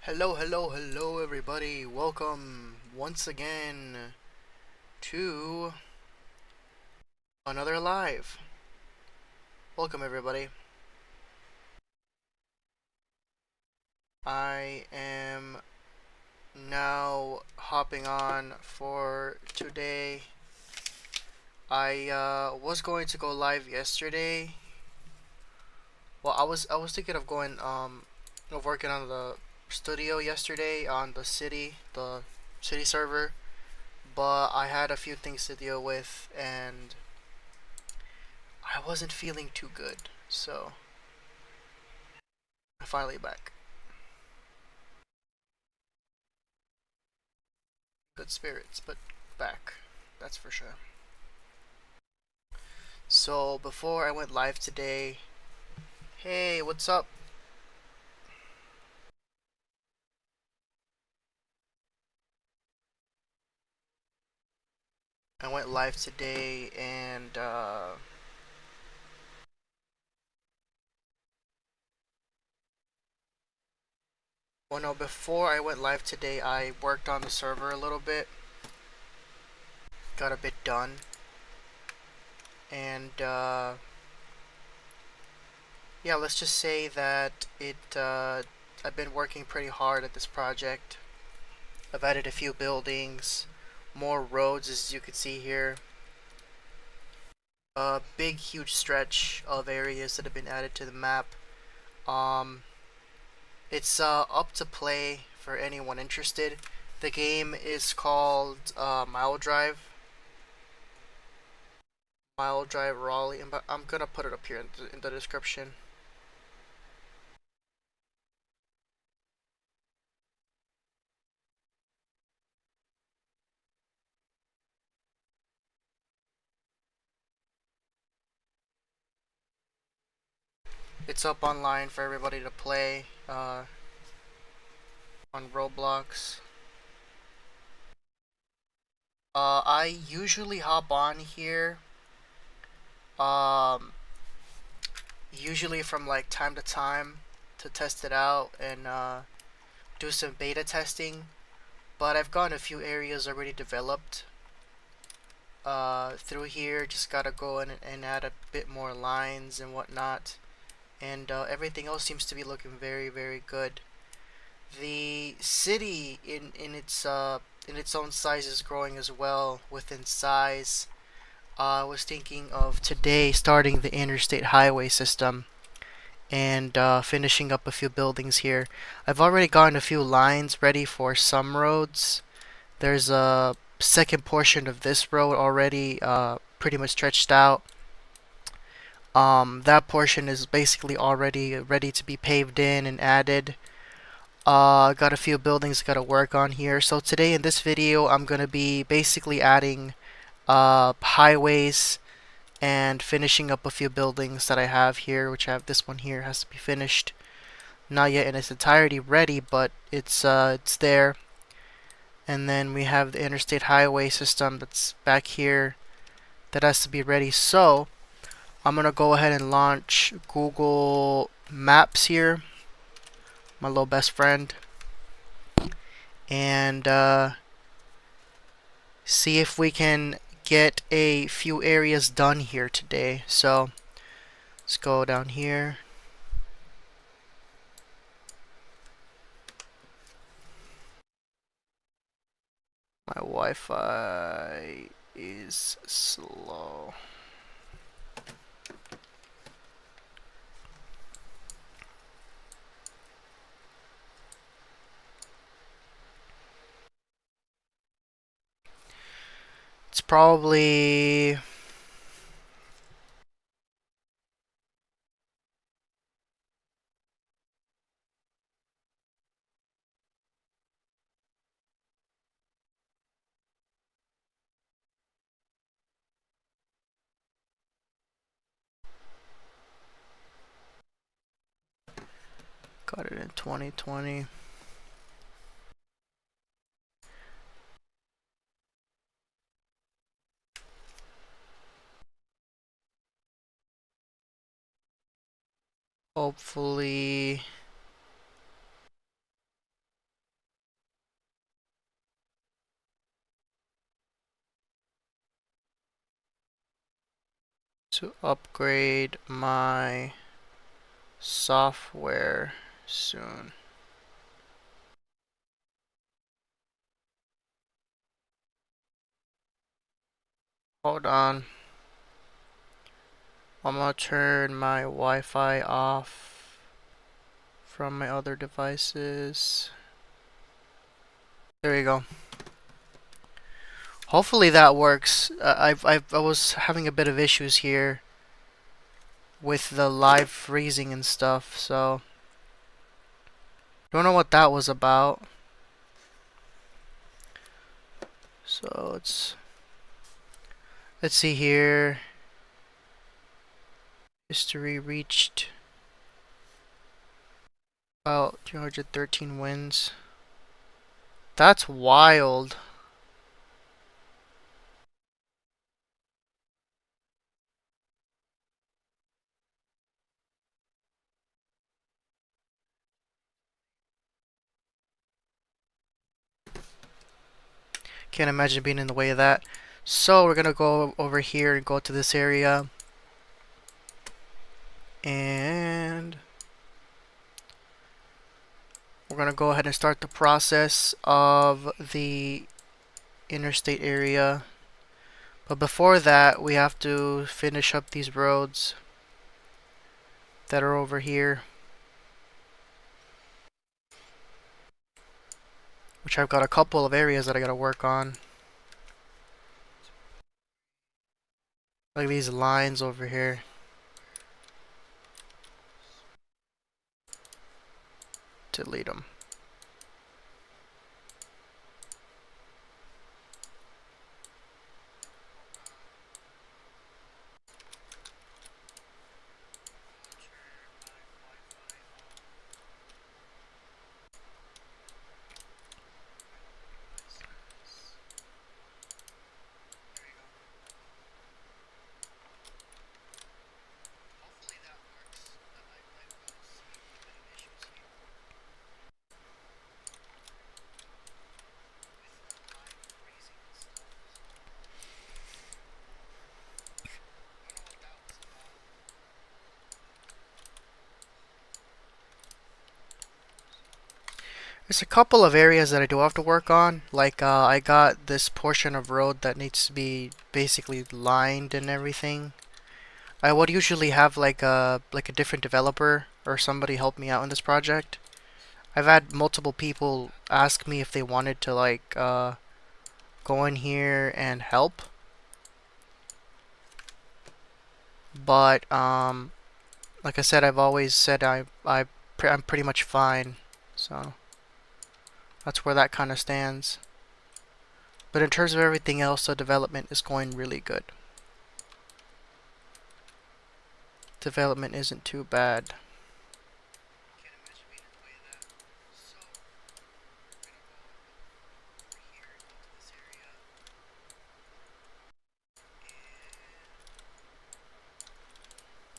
Hello, hello, hello, everybody. Welcome once again to another live. Welcome, everybody. I am now hopping on for today. I was going to go live yesterday. Well, I was thinking of going of working on the studio yesterday on the city server, but I had a few things to deal with and I wasn't feeling too good, so I'm finally back. Good spirits, but back. That's for sure. So before I went live today, hey, what's up? I went live today and well, no, before I went live today, I worked on the server a little bit, got a bit done, and yeah, let's just say that I've been working pretty hard at this project. I've added a few buildings, more roads as you can see here. A big, huge stretch of areas that have been added to the map. Um, it's up to play for anyone interested. The game is called Mile Drive. Mile Drive Raleigh. I'm gonna put it up here in the description. It's up online for everybody to play on Roblox. I usually hop on here, um, usually from like time to time to test it out and do some beta testing. But I've gotten a few areas already developed through here. Just gotta go in and add a bit more lines and whatnot. And everything else seems to be looking very, very good. The city in its own size is growing as well within size. I was thinking of today starting the interstate highway system and finishing up a few buildings here. I've already gotten a few lines ready for some roads. There's a second portion of this road already pretty much stretched out. That portion is basically already ready to be paved in and added. Got a few buildings got to work on here. So today in this video, I'm gonna be basically adding highways and finishing up a few buildings that I have here, which I have this one here has to be finished. Not yet in its entirety ready, but it's there. And then we have the interstate highway system that's back here that has to be ready. So I'm gonna go ahead and launch Google Maps here, my little best friend, and see if we can get a few areas done here today. So let's go down here. My Wi-Fi is slow. It's probably got it in 2020. Hopefully to upgrade my software soon. Hold on. I'm gonna turn my Wi-Fi off from my other devices. There you go. Hopefully that works. I was having a bit of issues here with the live freezing and stuff, so don't know what that was about. So let's see here. History reached about 213 wins. That's wild. Can't imagine being in the way of that. So we're gonna go over here and go to this area. And we're gonna go ahead and start the process of the interstate area. But before that, we have to finish up these roads that are over here, which I've got a couple of areas that I gotta work on. Like these lines over here. Delete them. There's a couple of areas that I do have to work on. Like, I got this portion of road that needs to be basically lined and everything. I would usually have like a different developer or somebody help me out in this project. I've had multiple people ask me if they wanted to go in here and help, but like I said, I've always said I'm pretty much fine. So that's where that kind of stands. But in terms of everything else, the development is going really good. Development isn't too bad.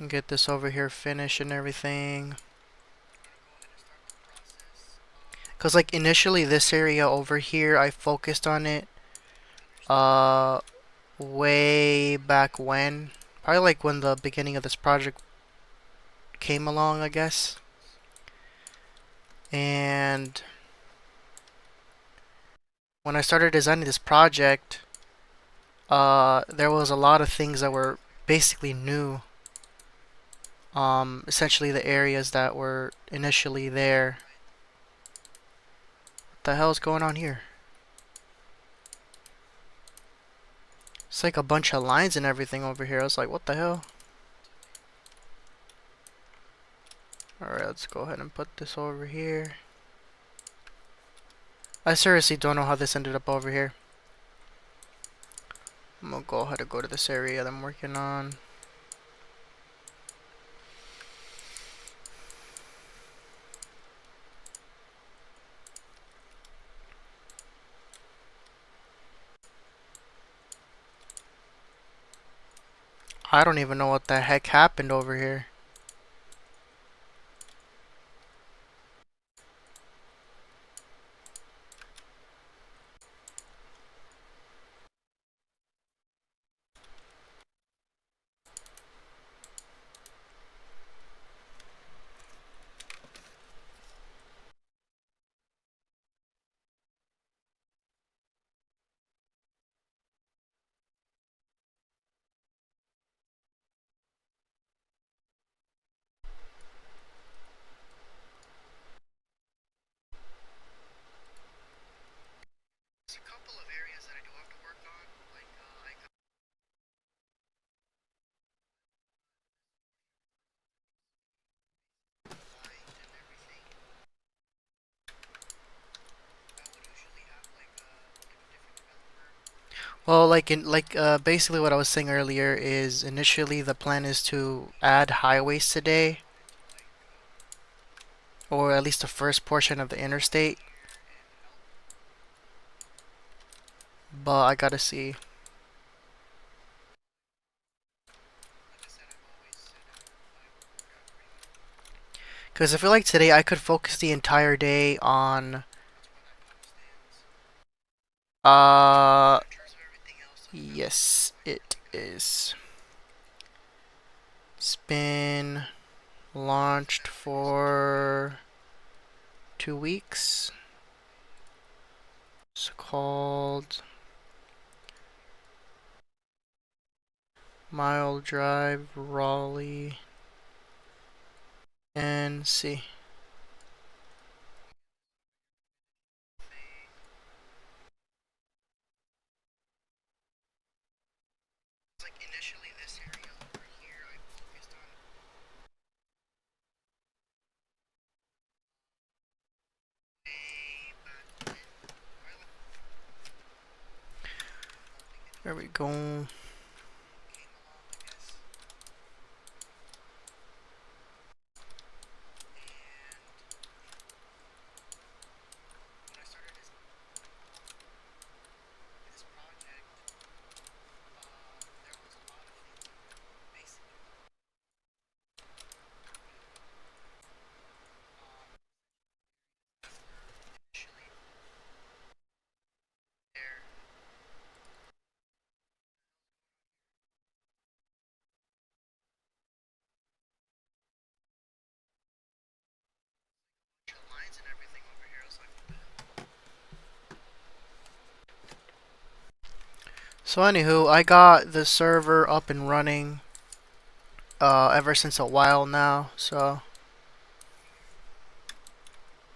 And get this over here finished and everything. Cause like initially this area over here, I focused on it uh way back when. Probably like when the beginning of this project came along, I guess. And when I started designing this project, there was a lot of things that were basically new. Essentially the areas that were initially there. What the hell is going on here? It's like a bunch of lines and everything over here. I was like, what the hell? Alright, let's go ahead and put this over here. I seriously don't know how this ended up over here. I'm gonna go ahead and go to this area that I'm working on. I don't even know what the heck happened over here. Well, basically what I was saying earlier is initially the plan is to add highways today, or at least the first portion of the interstate. But I gotta see. Because I feel like today I could focus the entire day on, uh, yes, it is. It's been launched for 2 weeks. It's called Mile Drive Raleigh NC. There we go. So anywho, I got the server up and running ever since a while now. So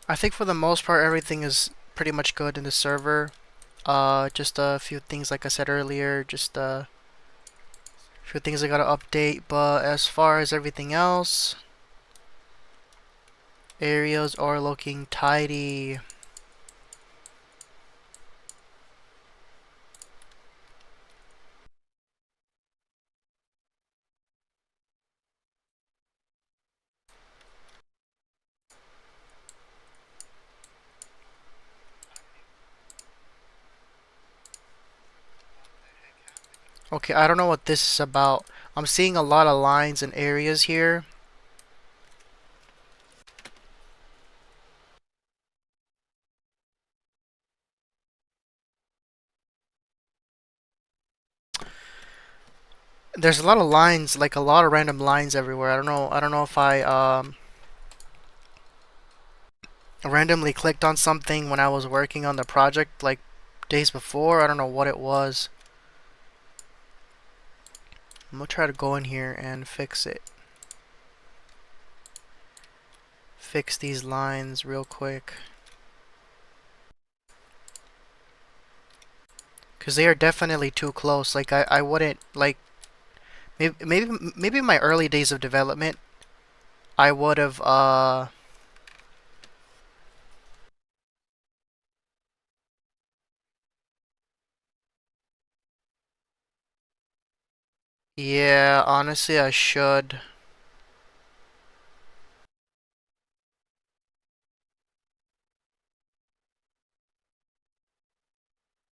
I think for the most part everything is pretty much good in the server. Just a few things like I said earlier, just a few things I gotta update. But as far as everything else, areas are looking tidy. Okay, I don't know what this is about. I'm seeing a lot of lines and areas here. There's a lot of lines, like a lot of random lines everywhere. I don't know if I randomly clicked on something when I was working on the project like days before. I don't know what it was. I'm gonna try to go in here and fix it. Fix these lines real quick. Cause they are definitely too close. Like I wouldn't like maybe in my early days of development I would have yeah, honestly I should.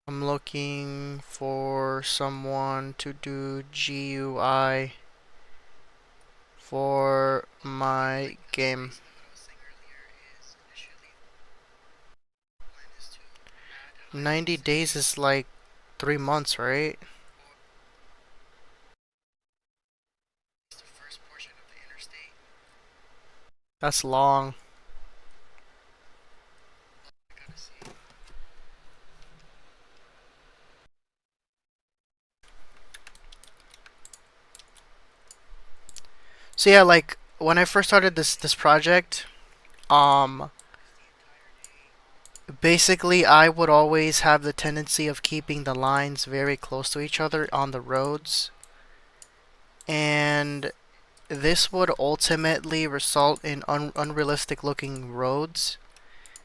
I'm looking for someone to do GUI for my game. 90 days is like 3 months, right? That's long. So yeah, like when I first started this project, um basically I would always have the tendency of keeping the lines very close to each other on the roads, and this would ultimately result in unrealistic looking roads.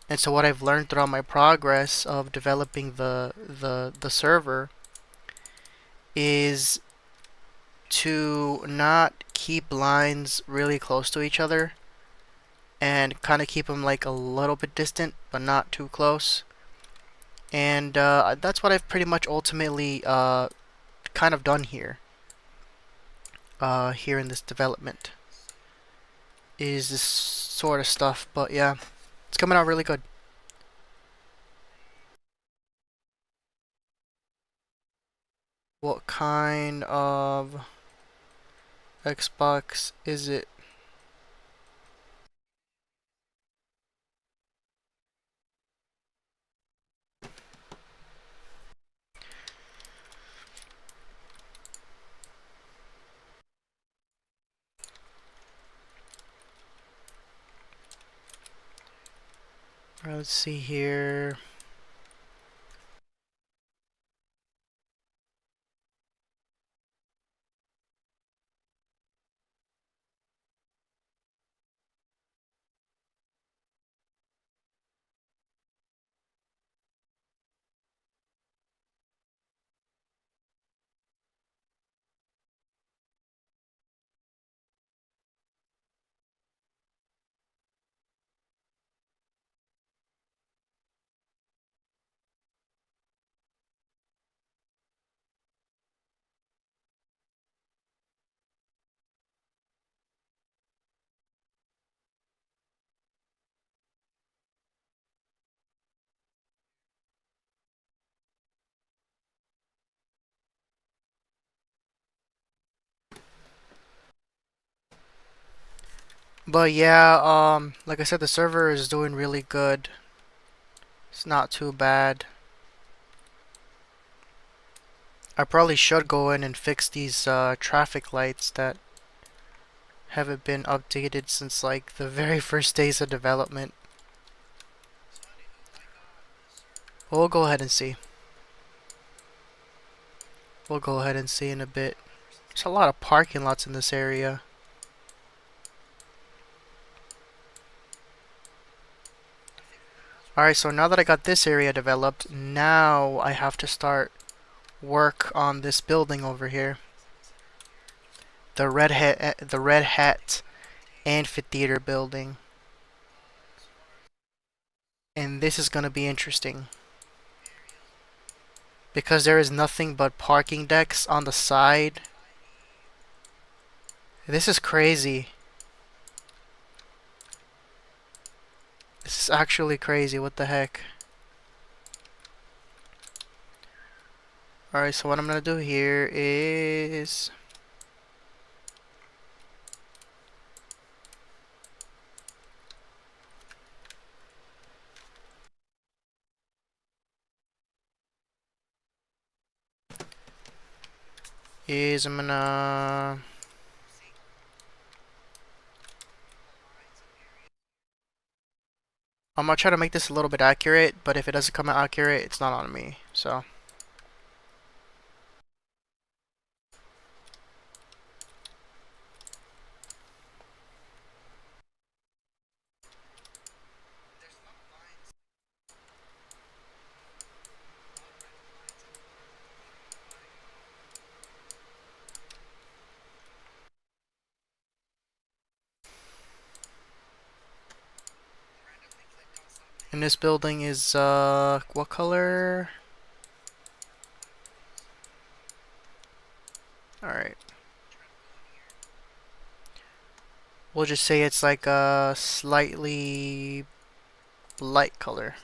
And so what I've learned throughout my progress of developing the server is to not keep lines really close to each other and kind of keep them like a little bit distant, but not too close. And that's what I've pretty much ultimately kind of done here. Here in this development is this sort of stuff, but yeah, it's coming out really good. What kind of Xbox is it? Let's see here. But yeah, like I said, the server is doing really good. It's not too bad. I probably should go in and fix these traffic lights that haven't been updated since like the very first days of development. We'll go ahead and see. We'll go ahead and see in a bit. There's a lot of parking lots in this area. Alright, so now that I got this area developed, now I have to start work on this building over here. The Red Hat Amphitheater building. And this is gonna be interesting. Because there is nothing but parking decks on the side. This is crazy. This is actually crazy, what the heck. Alright, so what I'm gonna do here is... I'm gonna... I'm gonna try to make this a little bit accurate, but if it doesn't come out accurate, it's not on me, so... And this building is, what color? Alright. We'll just say it's like a slightly light color.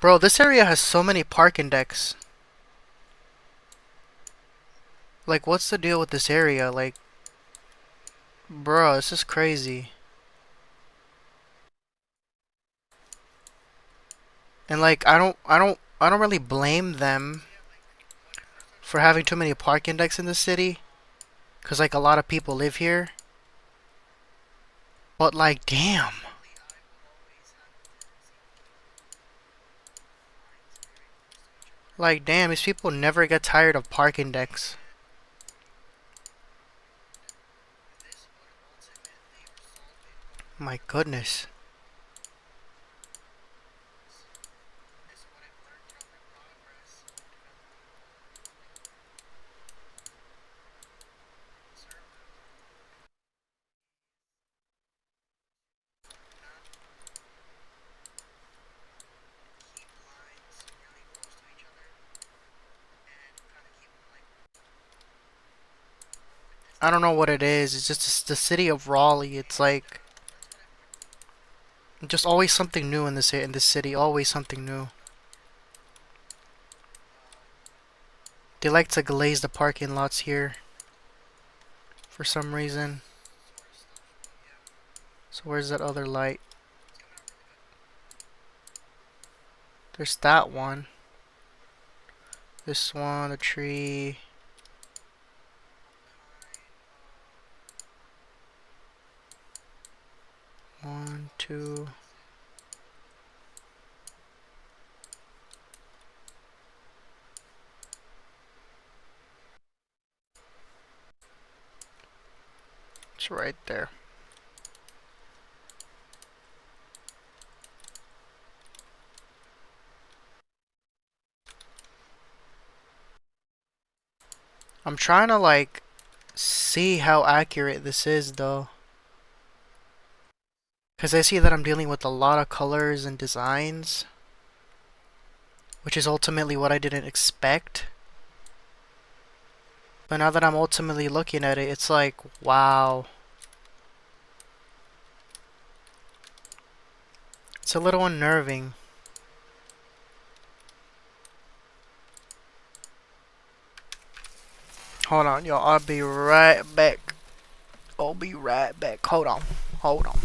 Bro, this area has so many parking decks. Like, what's the deal with this area? Like, bro, this is crazy. And like, I don't really blame them for having too many parking decks in the city, cause like a lot of people live here. But like, damn, like damn, these people never get tired of parking decks. My goodness. I don't know what it is. It's just the city of Raleigh. It's like just always something new in this city. Always something new. They like to glaze the parking lots here for some reason. So where's that other light? There's that one. This one, a tree. One, two. It's right there. I'm trying to like see how accurate this is though. Because I see that I'm dealing with a lot of colors and designs, which is ultimately what I didn't expect. But now that I'm ultimately looking at it, it's like, wow. It's a little unnerving. Hold on, y'all. I'll be right back. I'll be right back. Hold on. Hold on.